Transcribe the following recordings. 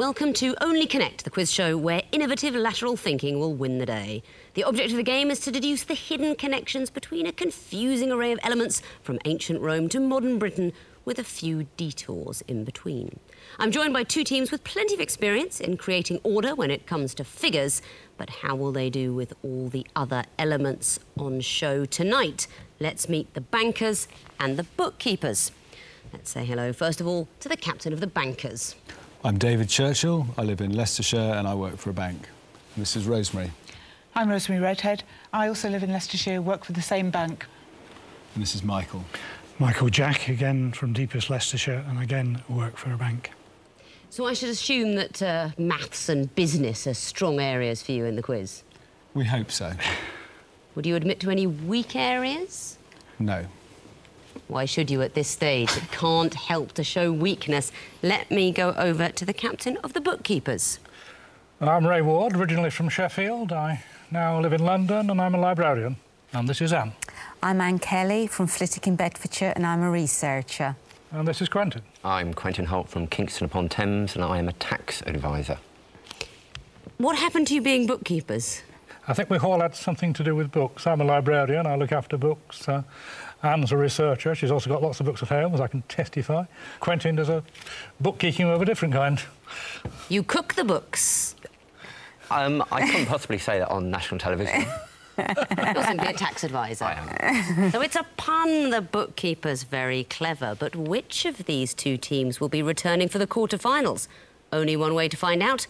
welcome to Only Connect, the quiz show where innovative lateral thinking will win the day. The object of the game is to deduce the hidden connections between a confusing array of elements from ancient Rome to modern Britain, with a few detours in between. I'm joined by two teams with plenty of experience in creating order when it comes to figures, but how will they do with all the other elements on show tonight? Let's meet the bankers and the bookkeepers. Let's say hello, first of all, to the captain of the bankers. I'm David Churchill, I live in Leicestershire and I work for a bank. And this is Rosemary. I'm Rosemary Redhead. I also live in Leicestershire, work for the same bank. And this is Michael. Michael Jack, again from deepest Leicestershire, and again work for a bank. So I should assume that maths and business are strong areas for you in the quiz? We hope so. Would you admit to any weak areas? No. Why should you at this stage? It can't help to show weakness. Let me go over to the captain of the bookkeepers. I'm Ray Ward, originally from Sheffield. I now live in London and I'm a librarian. And this is Anne. I'm Anne Kelly from Flitwick in Bedfordshire and I'm a researcher. And this is Quentin. I'm Quentin Holt from Kingston upon Thames and I am a tax advisor. What happened to you being bookkeepers? I think we all had something to do with books. I'm a librarian, I look after books. Anne's a researcher, she's also got lots of books at home, as I can testify. Quentin does a bookkeeping of a different kind. You cook the books? I couldn't possibly say that on national television. You're simply a tax advisor. I am. So it's a pun, the bookkeeper's very clever. But which of these two teams will be returning for the quarter-finals? Only one way to find out,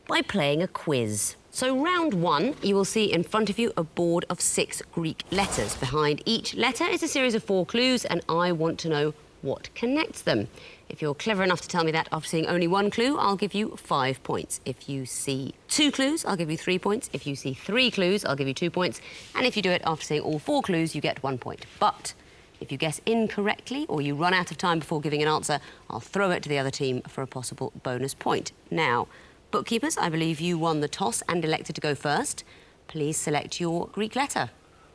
by playing a quiz. So round one, you will see in front of you a board of 6 Greek letters. Behind each letter is a series of 4 clues, and I want to know what connects them. If you're clever enough to tell me that after seeing only 1 clue, I'll give you 5 points. If you see 2 clues, I'll give you 3 points. If you see 3 clues, I'll give you 2 points. And if you do it after seeing all 4 clues, you get 1 point. But if you guess incorrectly or you run out of time before giving an answer, I'll throw it to the other team for a possible bonus point. Now, bookkeepers, I believe you won the toss and elected to go first. Please select your Greek letter.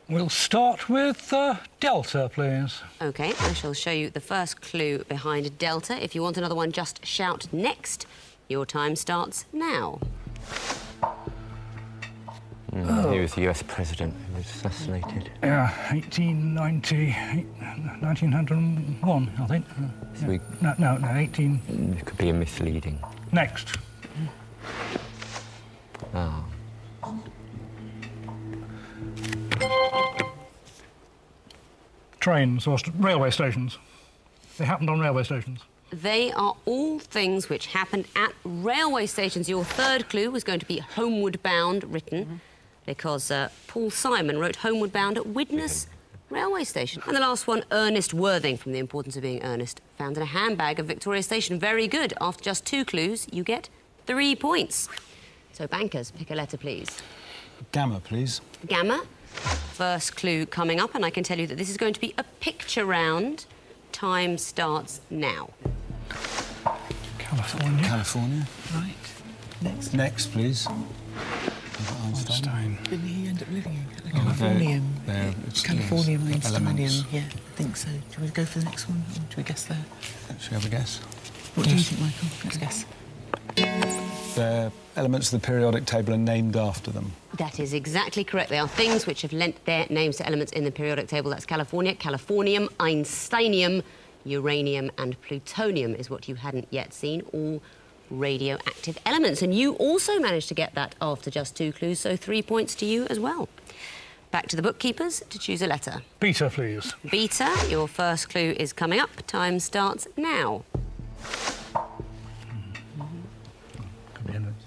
We'll start with Delta, please. OK, I shall show you the first clue behind Delta. If you want another one, just shout next. Your time starts now. He was the US president who was assassinated. Yeah, 1901, I think. So we... No, 18... It could be a misleading. Next. Oh. Trains or railway stations. They happened on railway stations. They are all things which happened at railway stations. Your third clue was going to be Homeward Bound, written, because Paul Simon wrote Homeward Bound at Widnes railway station. And the last one, Ernest Worthing, from The Importance of Being Earnest, found in a handbag of Victoria Station. Very good. After just 2 clues, you get 3 points. So, bankers, pick a letter, please. Gamma, please. Gamma. First clue coming up, and I can tell you that this is going to be a picture round. Time starts now. California. California. Right. Next. Next, please. Einstein. Didn't he end up living in Californium? Californium, Einsteinium. Yeah, I think so. Do we go for the next one, or do we guess there? Should we have a guess? What do you think, Michael? Let's guess. The elements of the periodic table are named after them. That is exactly correct. They are things which have lent their names to elements in the periodic table. That's California, Californium, Einsteinium, uranium and plutonium is what you hadn't yet seen, all radioactive elements. And you also managed to get that after just 2 clues, so 3 points to you as well. Back to the bookkeepers to choose a letter. Beta, please. Beta, your first clue is coming up. Time starts now.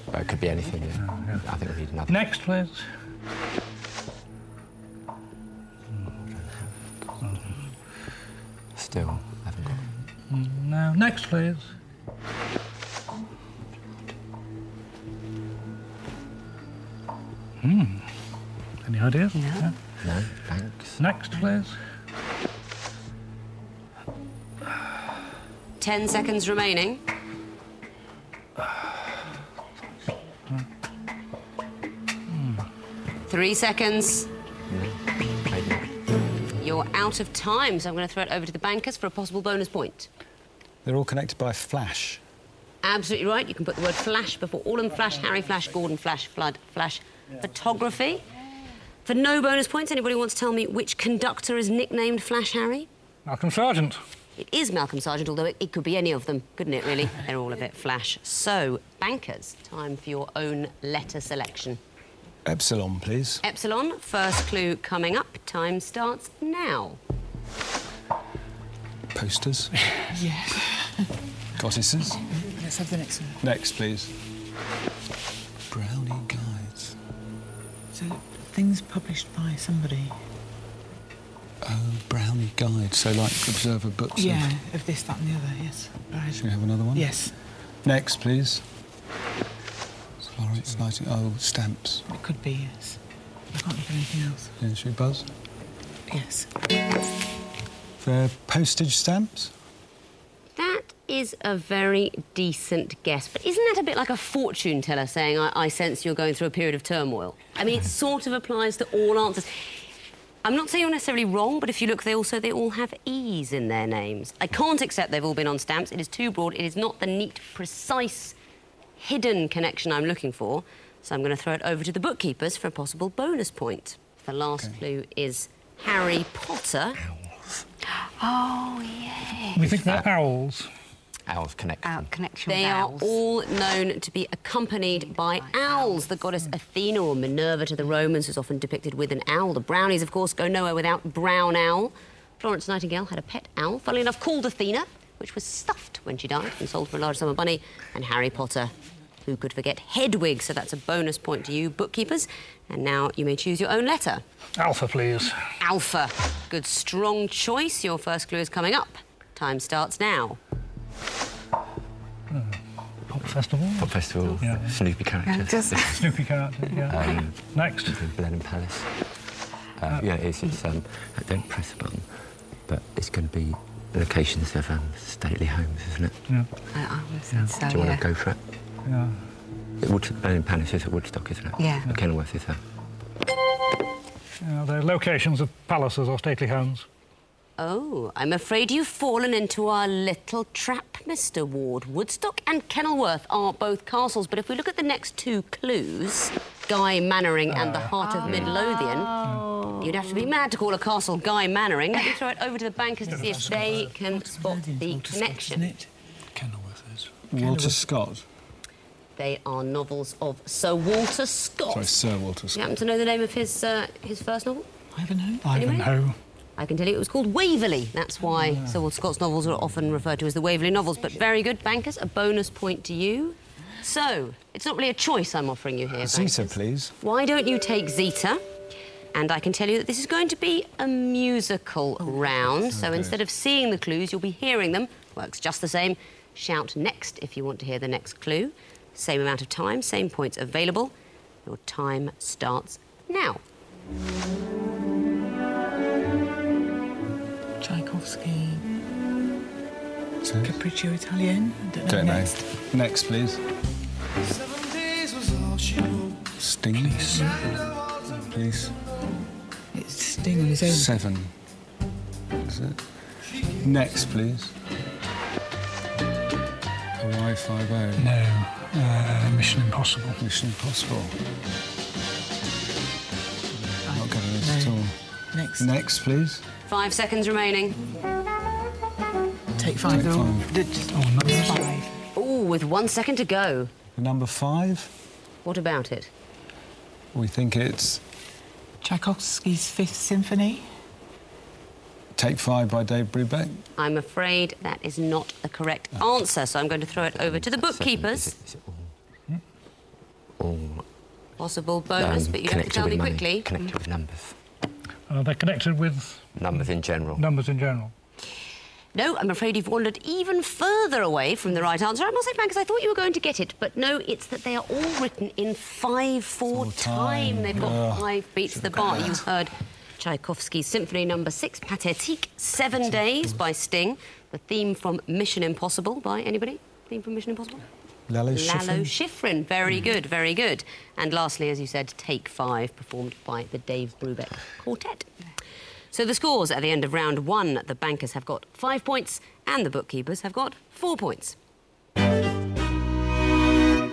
Well, it could be anything, yeah. I think we need another. Next, please. Still, I haven't got it. No, next, please. Any ideas? No. Yeah. No, thanks. Next, please. 10 seconds remaining. Three seconds. You're out of time, so I'm going to throw it over to the bankers for a possible bonus point. They're all connected by flash. Absolutely right. You can put the word flash before all of them. Flash, Harry, flash, Gordon, flash, flood, flash, photography. For no bonus points, anybody wants to tell me which conductor is nicknamed Flash Harry? Malcolm Sargent. It is Malcolm Sargent, although it could be any of them, couldn't it, really? They're all a bit flash. So, bankers, time for your own letter selection. Epsilon, please. Epsilon, first clue coming up. Time starts now. Posters. Yes. Goddesses. Let's have the next one. Next, please. Brownie guides. So, things published by somebody. Oh, Brownie guide. So, like Observer books. Yeah, of this, that and the other, yes. Right. Should we have another one? Yes. Next, please. Florence Nightingale. Oh, stamps. It could be, yes. I can't think of anything else. Yeah, should we buzz? Yes. For postage stamps? That is a very decent guess, but isn't that a bit like a fortune teller saying, I sense you're going through a period of turmoil? I mean, it sort of applies to all answers. I'm not saying you're necessarily wrong, but if you look, they all have E's in their names. I can't accept they've all been on stamps. It is too broad. It is not the neat, precise, hidden connection I'm looking for. So I'm going to throw it over to the bookkeepers for a possible bonus point. The last clue is Harry Potter. Owls. Oh, yeah. We think they're owls. Owls connection. Connection They with are owls. all known to be accompanied by owls. The goddess Athena, or Minerva to the Romans, is often depicted with an owl. The brownies, of course, go nowhere without brown owl. Florence Nightingale had a pet owl, funnily enough, called Athena, which was stuffed when she died and sold for a large sum of money. And Harry Potter, who could forget Hedwig? So that's a bonus point to you, bookkeepers. And now you may choose your own letter. Alpha, please. Alpha. Good, strong choice. Your first clue is coming up. Time starts now. Pop Festival. Pop Festival. Yeah. Snoopy character. Snoopy character, yeah. Next. Blenheim Palace. Yeah, it's don't press the button, but it's going to be locations of stately homes, isn't it? Yeah. I would think so, Do you want to go for it? Yeah. Blenheim Palace is at Woodstock, isn't it? Yeah. Kenilworth is there. Yeah, they're locations of palaces or stately homes. Oh, I'm afraid you've fallen into our little trap, Mr. Ward. Woodstock and Kenilworth are both castles, but if we look at the next two clues, Guy Mannering and the Heart of Midlothian, you'd have to be mad to call a castle Guy Mannering. Let me throw it over to the bankers to see if they can spot the connection. Kenilworth is. Walter Scott. They are novels of Sir Walter Scott. Sorry, Sir Walter Scott. You happen to know the name of his first novel? Ivanhoe? Ivanhoe. I can tell you it was called Waverley. That's why Sir Walter Scott's novels are often referred to as the Waverley novels. But very good, bankers. A bonus point to you. So, it's not really a choice I'm offering you here, Zeta, bankers. please. Why don't you take Zeta? And I can tell you that this is going to be a musical round. So instead of seeing the clues, you'll be hearing them. Works just the same. Shout next if you want to hear the next clue. Same amount of time, same points available. Your time starts now. Tchaikovsky. So, Capriccio Italian. I don't know next. Next, please. Sting. Please. It's Sting on his own. 7. Is it? Next, please. Hawaii 5-0. No. Mission Impossible. Mission Impossible. Not getting this at all. Next. Next, please. 5 seconds remaining. Take 5. Take 5. Number 5. Oh, with 1 second to go. Number 5. What about it? We think it's Tchaikovsky's 5th Symphony. Take 5 by Dave Brubeck. I'm afraid that is not the correct answer, so I'm going to throw it over to the bookkeepers. Is it all Possible bonus, but you have to tell me quickly. Connected with numbers. They're connected with Numbers in general. numbers in general. No, I'm afraid you've wandered even further away from the right answer. I must say, bankers, I thought you were going to get it, but no, it's that they are all written in 5/4 time. They've got 5 beats the bar. You heard Tchaikovsky's Symphony No. 6, Pathétique, 7 Days by Sting. The theme from Mission Impossible by anybody? Theme from Mission Impossible? Lalo Lalo Schifrin. Schifrin. Very good, very good. And lastly, as you said, Take 5, performed by the Dave Brubeck Quartet. So the scores at the end of round 1, the bankers have got 5 points and the bookkeepers have got 4 points.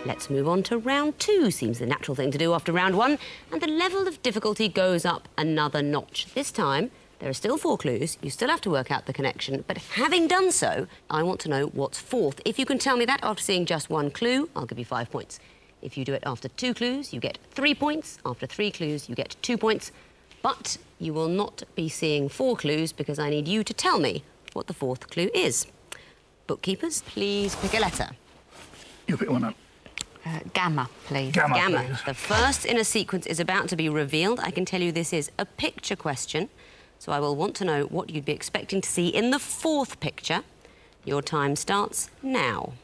Let's move on to round 2. Seems the natural thing to do after round 1. And the level of difficulty goes up another notch. This time, there are still 4 clues. You still have to work out the connection. But having done so, I want to know what's fourth. If you can tell me that after seeing just 1 clue, I'll give you 5 points. If you do it after 2 clues, you get 3 points. After 3 clues, you get 2 points. But you will not be seeing 4 clues because I need you to tell me what the 4th clue is. Bookkeepers, please pick a letter. You pick one up. Gamma, please. Gamma, please. The first in a sequence is about to be revealed. I can tell you this is a picture question, so I will want to know what you'd be expecting to see in the 4th picture. Your time starts now.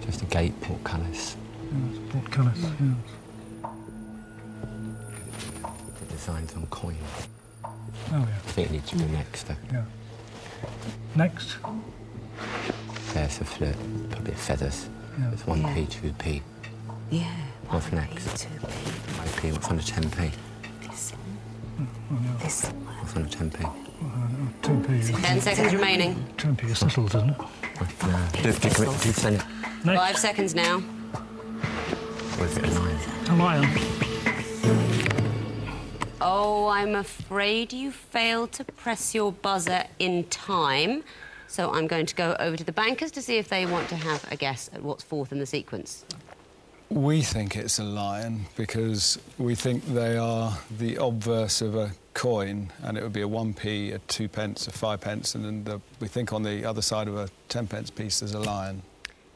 Just a gate, portcullis. Yes, portcullis, yes. The designs on coin. Oh, yeah. I think it needs to be next, though. Yeah. Next. There's a flip, probably feathers. Yeah. There's 1p, 2p. Yeah. What's next? 5p, what's under 10p? This. What's under 10p? 2p. 10 seconds remaining. 10p is thistles, isn't it? Do send it. Next. 5 seconds now. Or is it a lion? A lion. Oh, I'm afraid you failed to press your buzzer in time. So I'm going to go over to the bankers to see if they want to have a guess at what's 4th in the sequence. We think it's a lion because we think they are the obverse of a coin, and it would be a 1p, a 2p, a 5p, and then we think on the other side of a 10p piece there's a lion.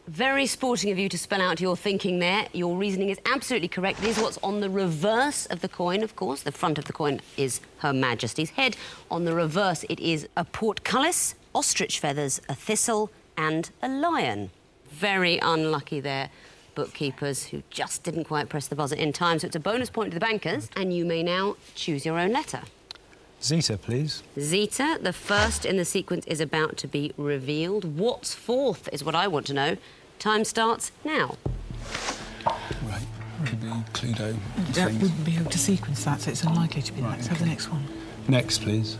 Very sporting of you to spell out your thinking there. Your reasoning is absolutely correct. It is what's on the reverse of the coin, of course. The front of the coin is Her Majesty's head. On the reverse, it is a portcullis, ostrich feathers, a thistle, and a lion. Very unlucky there, bookkeepers, who just didn't quite press the buzzer in time. So it's a bonus point to the bankers, and you may now choose your own letter. Zeta, please. Zeta, the first in the sequence is about to be revealed. What's 4th is what I want to know. Time starts now. Right, could be Cluedo. That wouldn't be able to sequence that, so it's unlikely to be that. Let's have the next one. Next, please.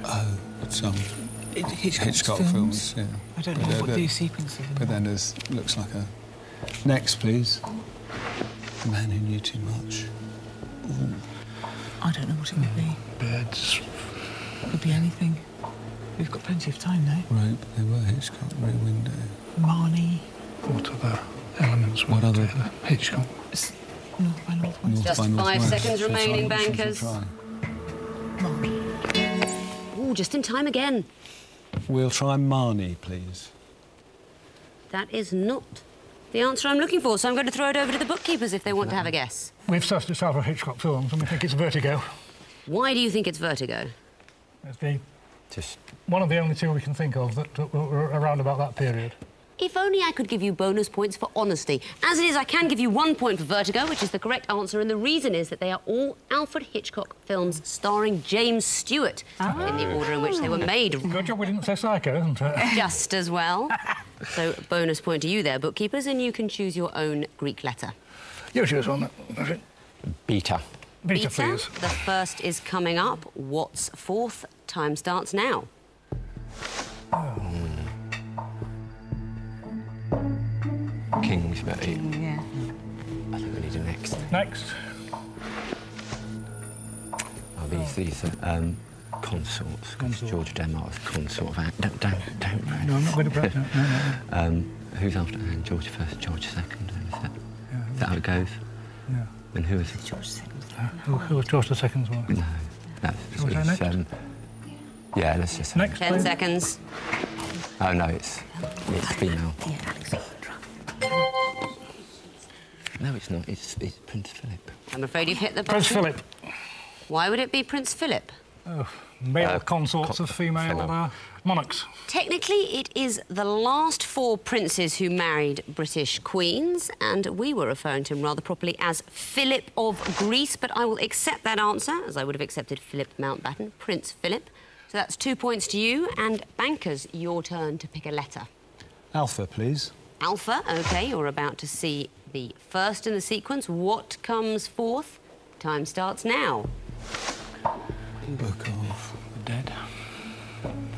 Oh, it's Hitchcock films. Yeah. I don't know what do sequences. But then there's looks like a. Next, please. The Man Who Knew Too Much. Ooh. I don't know what it would be. Birds. Could be anything. We've got plenty of time now. Right, they were Hitchcock, Rear Window. Marnie. What other elements? What other? Hitchcock. North by Northwest. Just 5 seconds remaining, bankers. Marnie. Ooh, just in time again. We'll try Marnie, please. That is not the answer I'm looking for, so I'm going to throw it over to the bookkeepers if they want to have a guess. We've sussed this out of Hitchcock films and we think it's Vertigo. Why do you think it's Vertigo? It's one of the only 2 we can think of that were around about that period. If only I could give you bonus points for honesty. As it is, I can give you 1 point for Vertigo, which is the correct answer, and the reason is that they are all Alfred Hitchcock films starring James Stewart in the order in which they were made. Good job we didn't say Psycho, isn't it? Just as well. So, bonus point to you there, bookkeepers, and you can choose your own Greek letter. You choose one. Beta. Beta, please. The first is coming up. What's 4th? Time starts now. Kings, but Yeah. I think we need a next. Next. Oh, these are consorts. George Denmark was consort of... Don't. No, I'm not going to break that. No. Who's after George I, George II? Is that how it goes? Yeah. And who was it? George II. Who was George II's wife? No. Shall we go next? Yeah, let's just... Next, 10 please. seconds. Oh, no, it's female. Yeah, Alexandra. No, it's not. It's Prince Philip. I'm afraid you've hit the button. Prince Philip. Why would it be Prince Philip? Oh, male consorts of female monarchs. Technically, it is the last 4 princes who married British queens, and we were referring to him rather properly as Philip of Greece, but I will accept that answer, as I would have accepted Philip Mountbatten, Prince Philip. So that's 2 points to you, and bankers, your turn to pick a letter. Alpha, please. Alpha, OK, you're about to see the first in the sequence. What comes 4th? Time starts now. Book of the Dead.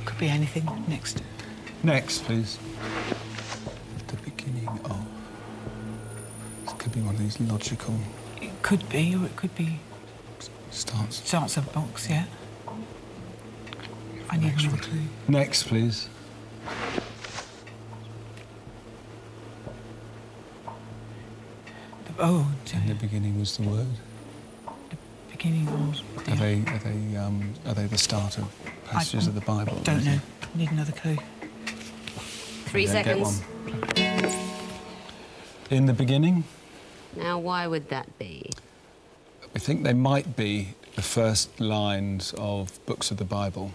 Could be anything. Next. Next, please. The beginning of... This could be one of these logical... It could be, or it could be... Starts a box, yeah. I need another clue. Next, please. In the beginning was the word. The beginning was... Are they the start of passages of the Bible? Don't know. Need another clue. 3 seconds. In the beginning. Now, why would that be? We think they might be the first lines of books of the Bible.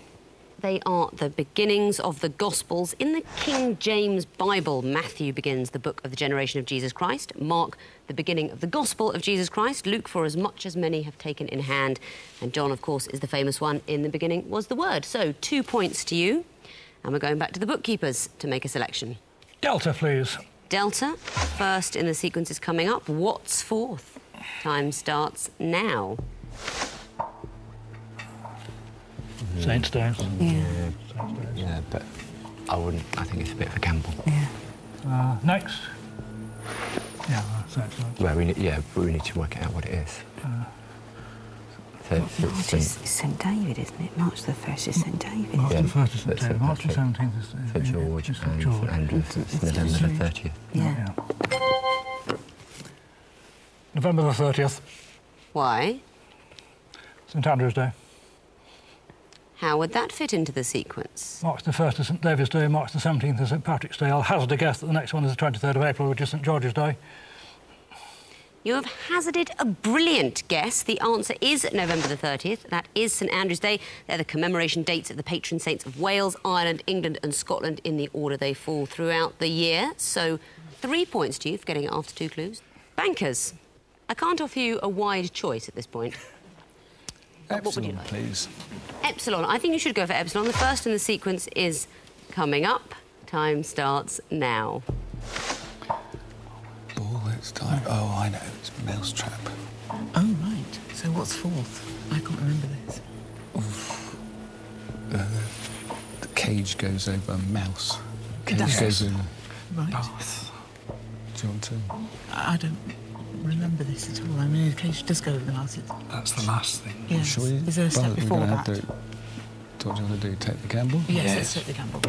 They are the beginnings of the Gospels. In the King James Bible, Matthew begins the book of the generation of Jesus Christ, Mark the beginning of the Gospel of Jesus Christ, Luke for as much as many have taken in hand, and John, of course, is the famous one. In the beginning was the Word. So 2 points to you, and we're going back to the bookkeepers to make a selection. Delta, please. Delta, first in the sequence is coming up. What's fourth? Time starts now. Saints Days. Yeah, but I think it's a bit of a gamble. Yeah. Next. Yeah, Saints Days. Well, we need to work out what it is. It's St David, isn't it? March the 1st is St David. March the 1st is St David. March the 17th is St George and St Andrews. It's November the 30th. Yeah. November the 30th. Why? St Andrew's Day. How would that fit into the sequence? March the 1st is St David's Day, March the 17th is St Patrick's Day. I'll hazard a guess that the next one is the 23rd of April, which is St George's Day. You have hazarded a brilliant guess. The answer is November the 30th. That is St Andrew's Day. They're the commemoration dates of the patron saints of Wales, Ireland, England and Scotland in the order they fall throughout the year. So 3 points to you for getting it after 2 clues. Bankers, I can't offer you a wide choice at this point. Epsilon, what would you like? Please. Epsilon. I think you should go for Epsilon. The first in the sequence is coming up. Time starts now. Ball, it's time. Oh, I know. It's Mousetrap. Oh, right. So what's fourth? I can't remember this. The cage goes over a mouse. Cage goes in... Right. Bath. Do you want to... I don't remember this at all. I mean, the cage does go over the mouse. That's the last thing. Yes. Shall we? Is there a step before that? What do you want to do? Take the gamble? Yes, let's take the gamble.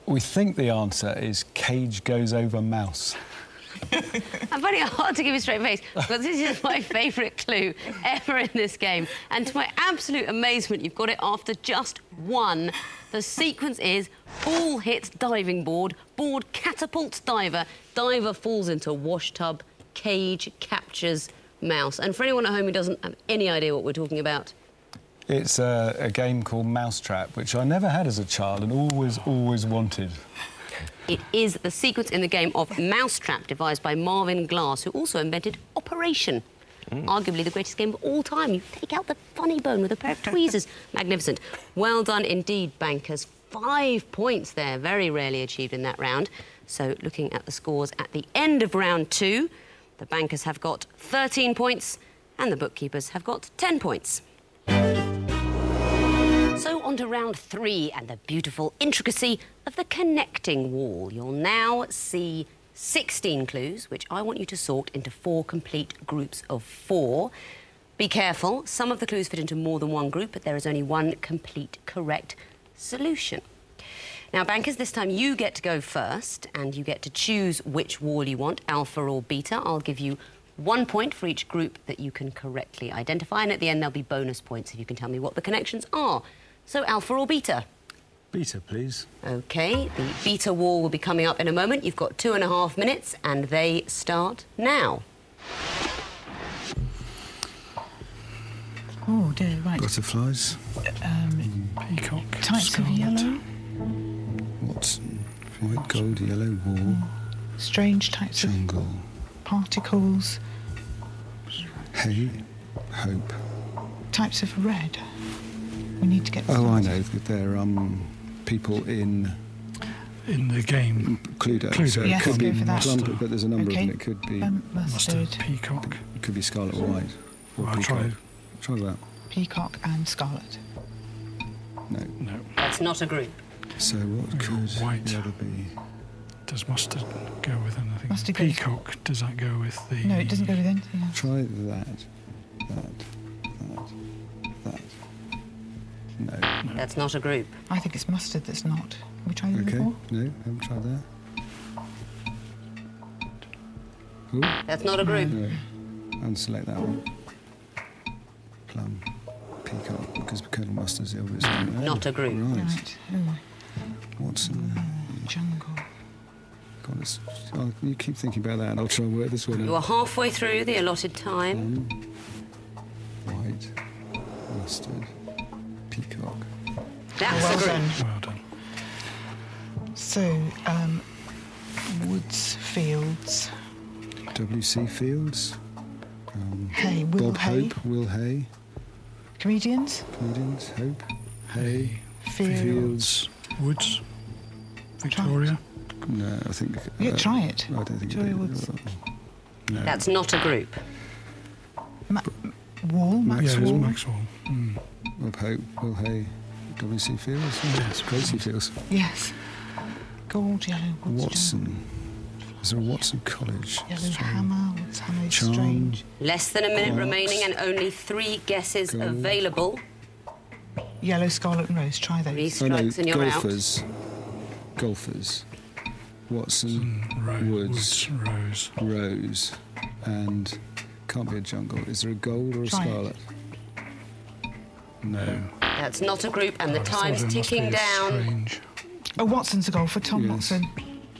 We think the answer is cage goes over mouse. I'm finding it hard to give a straight face, because this is my favourite clue ever in this game. And to my absolute amazement, you've got it after just one. The sequence is ball hits diving board, board catapults diver, diver falls into wash tub, cage captures mouse. And for anyone at home who doesn't have any idea what we're talking about... It's a game called Mousetrap, which I never had as a child and always wanted. It is the sequence in the game of Mousetrap, devised by Marvin Glass, who also invented Operation. Arguably the greatest game of all time. You take out the funny bone with a pair of tweezers. Magnificent. Well done indeed, bankers. 5 points there, very rarely achieved in that round. So looking at the scores at the end of round 2, the bankers have got 13 points and the bookkeepers have got 10 points. So on to round 3 and the beautiful intricacy of the connecting wall. You'll now see 16 clues, which I want you to sort into 4 complete groups of 4. Be careful, some of the clues fit into more than one group, but there is only one complete correct solution. Now, bankers, this time you get to go first, and you get to choose which wall you want, alpha or beta. I'll give you 1 point for each group that you can correctly identify, and at the end there'll be bonus points if you can tell me what the connections are. So, alpha or beta? Beta, please. OK, the beta wall will be coming up in a moment. You've got 2.5 minutes, and they start now. Oh, dear, right. Butterflies. Peacock. Types of yellow. Watson. White, gold, yellow, wall. Strange types jungle. of particles. Hay. Hope. Types of red. We need to get... Oh, I know. They're people in the game. Cluedo. Cluedo. So Yes, it could be go for that. plum, but there's a number Okay. of them. It could be Mustard. Peacock. it could be scarlet or white. Or I'll peacock. try. Try that. Peacock and Scarlet. No. No. That's not a group. So what could white. the other be? Does mustard go with anything? Mustard goes- Peacock, does that go with the... No, it doesn't go with anything else. Try that. No. That's not a group. I think it's mustard that's not. Have we tried them Okay. before? No, haven't tried that. Ooh. That's not a group. No. Unselect that one. Plum. Peacock, because Colonel Mustard's the obvious one. Not a group. Right. Right. Ooh. Watson. Jungle. God, you keep thinking about that and I'll try and work this one You are out. halfway through the allotted time. White. Mustard. Peacock. That's Well a group. done. Well done. So, Woods, Fields, W.C. Fields. Hay, Will Bob Hay. Hope. Will Hay. Comedians, Comedians. Hope. Hay. Fields. Woods. Victoria. No, I think... Yeah, try it. I don't think Victoria it'd be- Woods. No. That's not a group. Wall, Max Yeah, it's Wall. Maxwell. Mm. Bob Hope. Will Hay. W.C. Fields. Yes. Gracie Fields. Yes. Gold, yellow, Woods, Watson. Is there a Watson College? Yellow Hammer, Woods Hammer is Charm. strange. Less than a minute Quarks. remaining and only 3 guesses Gold. available. Yellow, Scarlet and Rose, try 3 those. strikes and you're golfers. Golfers. Watson, Woods, Rose. Rose, and can't be a jungle. Is there a gold or a Try it. scarlet? No. That's not a group and the I thought time's it must ticking be a down. Strange. Oh, Watson's a golfer, Tom Yes. Watson.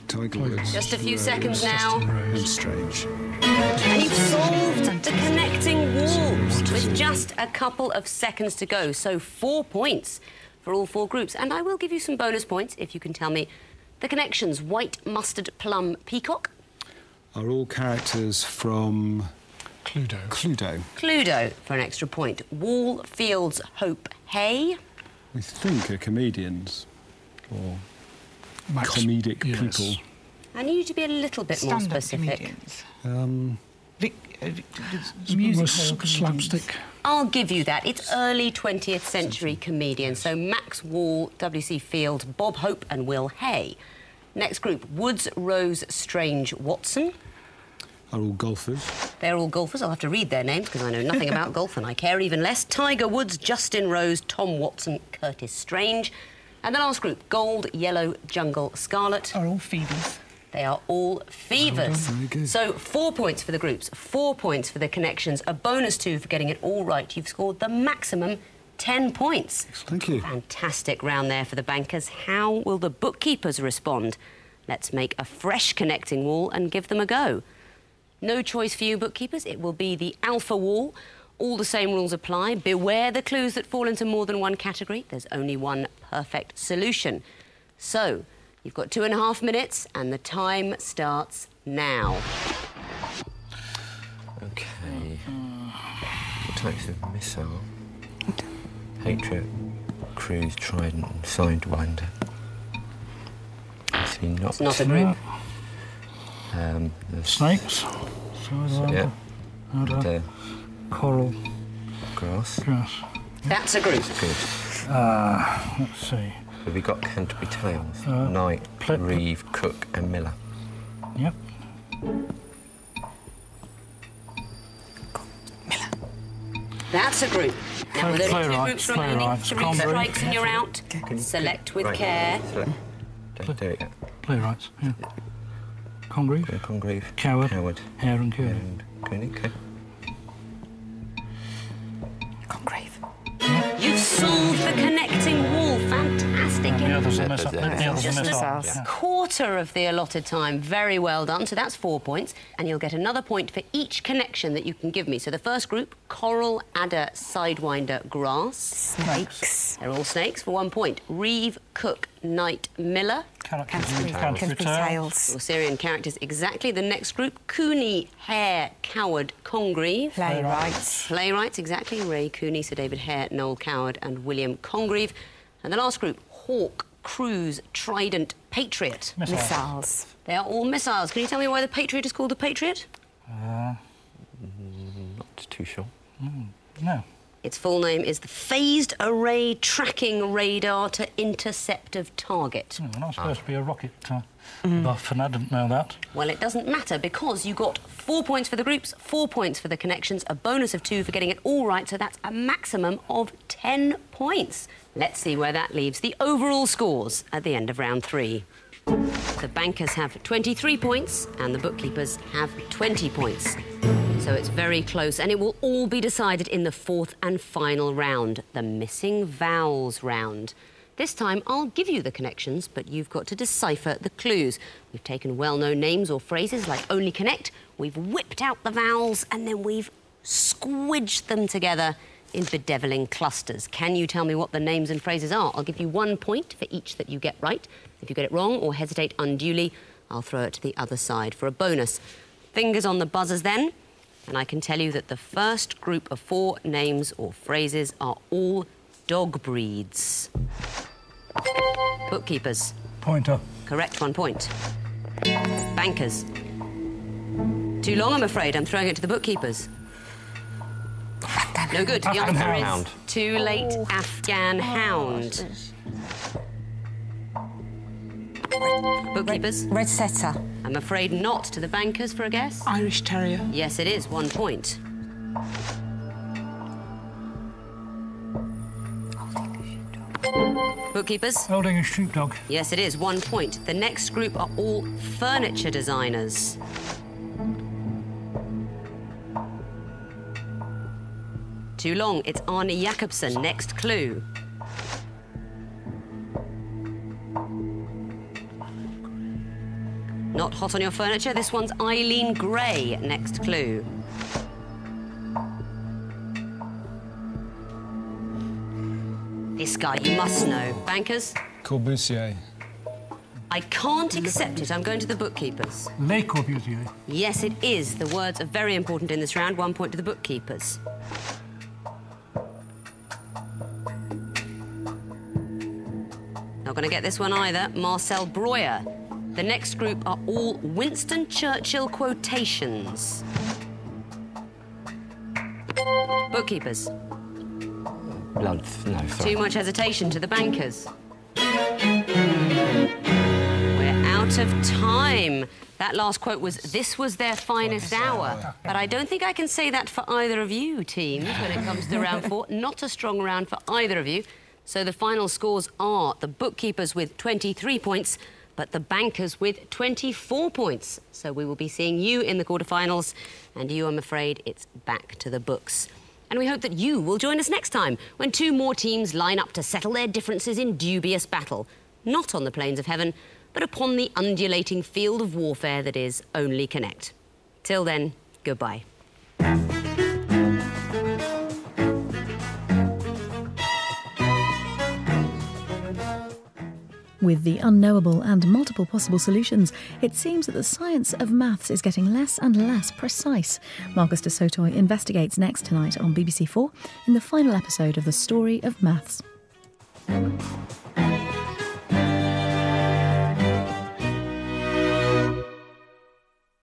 Tiger Woods. Just a few Rose, seconds now. And Strange. And you've solved the connecting walls with just a couple of seconds to go. So 4 points for all 4 groups. And I will give you some bonus points if you can tell me the connections. White, mustard, plum, peacock. Are all characters from Cluedo. Cluedo? Cluedo for an extra point. Wall, Fields, Hope, Hay. We think are comedians or Max- comedic yes. people. I need you to be a little bit more Stand-up specific. comedians. Was Music hall comedians. slapstick. I'll give you that. It's early 20th century comedians. So Max Wall, W.C. Fields, Bob Hope and Will Hay. Next group, Woods, Rose, Strange, Watson. Are all golfers? They're all golfers. I'll have to read their names because I know nothing about golf and I care even less. Tiger Woods, Justin Rose, Tom Watson, Curtis Strange. And the last group, Gold, Yellow, Jungle, Scarlet. Are all Phoebes. They are all Fevers. Very good. So 4 points for the groups, 4 points for the connections, a bonus 2 for getting it all right. You've scored the maximum 10 points. Thank you. Fantastic round there for the bankers. How will the bookkeepers respond? Let's make a fresh connecting wall and give them a go. No choice for you, bookkeepers. It will be the alpha wall. All the same rules apply. Beware the clues that fall into more than one category. There's only one perfect solution. So, you've got 2.5 minutes and the time starts now. OK. What types of missile? Patriot, Cruise, Trident and Sidewinder. Obviously not. It's not a group. The Snakes. Yeah. And, And, coral. grass. Grass. That's a group. Good. Let's see. Have we got Canterbury Tales? Uh, Knight, Ple- Reeve, Cook and Miller. Yep. That's a group. Now, with only 2 Playwrights, groups remaining, playwrights, 3 Convery. strikes and you're out. Can you- Select with right. care. Select. Don't do it yet. Playwrights. Yeah. Congreve. Congreve. Coward. Coward. Hare and Cooney. And Cooney, okay. Congreve. You've solved the connecting wall. Fantastic. The others are missile. Yeah. The others are Just a missile. missiles. quarter of the allotted time. Very well done. So that's 4 points. And you'll get another point for each connection that you can give me. So the first group, Coral, Adder, Sidewinder, Grass. Snakes. They're all snakes for 1 point. Reeve, Cook, Knight, Miller. Canterbury Canterbury Tales. Your Syrian characters exactly. The next group, Cooney, Hare, Coward, Congreve. Playwrights. Playwrights, exactly. Ray Cooney, Sir David Hare, Noel Coward and William Congreve. And the last group, Hawk, Cruise, Trident, Patriot. Missiles. They are all missiles. Can you tell me why the Patriot is called the Patriot? Not too sure. No. Its full name is the Phased Array Tracking Radar to Intercept of Target. I'm not supposed to be a rocket buff, and I didn't know that. Well, it doesn't matter, because you got 4 points for the groups, 4 points for the connections, a bonus of 2 for getting it all right, so that's a maximum of 10 points. Let's see where that leaves the overall scores at the end of round 3. The bankers have 23 points and the bookkeepers have 20 points. So it's very close, and it will all be decided in the 4th and final round, the missing vowels round. This time I'll give you the connections, but you've got to decipher the clues. We've taken well-known names or phrases like Only Connect, we've whipped out the vowels, and then we've squidged them together in bedeviling clusters. Can you tell me what the names and phrases are? I'll give you 1 point for each that you get right. If you get it wrong or hesitate unduly, I'll throw it to the other side for a bonus. Fingers on the buzzers then, and I can tell you that the first group of 4 names or phrases are all dog breeds. Bookkeepers. Pointer. Correct, 1 point. Bankers. Too long, I'm afraid. I'm throwing it to the bookkeepers. No good. The answer is Too Late Afghan Hound. Bookkeepers. Red setter. I'm afraid not. To the bankers for a guess. Irish Terrier. Yes, it is. 1 point. Bookkeepers. Old English Sheepdog. Yes, it is. 1 point. The next group are all furniture designers. Too long. It's Arne Jacobsen. Next clue. Not hot on your furniture. This one's Eileen Gray. Next clue. This guy you must know. Bankers? Corbusier. I can't accept it. I'm going to the bookkeepers. Le Corbusier. Yes, it is. The words are very important in this round. 1 point to the bookkeepers. Not going to get this one either. Marcel Breuer. The next group are all Winston Churchill quotations. Bookkeepers. No, sorry. Too much hesitation to the bankers. We're out of time. That last quote was, "This was their finest hour." But I don't think I can say that for either of you teams when it comes to round 4. Not a strong round for either of you. So the final scores are the bookkeepers with 23 points, but the bankers with 24 points. So we will be seeing you in the quarterfinals, and you, I'm afraid, it's back to the books. And we hope that you will join us next time when 2 more teams line up to settle their differences in dubious battle. Not on the plains of heaven, but upon the undulating field of warfare that is Only Connect. Till then, goodbye. With the unknowable and multiple possible solutions, it seems that the science of maths is getting less and less precise. Marcus de Sotoy investigates next tonight on BBC4 in the final episode of The Story of Maths.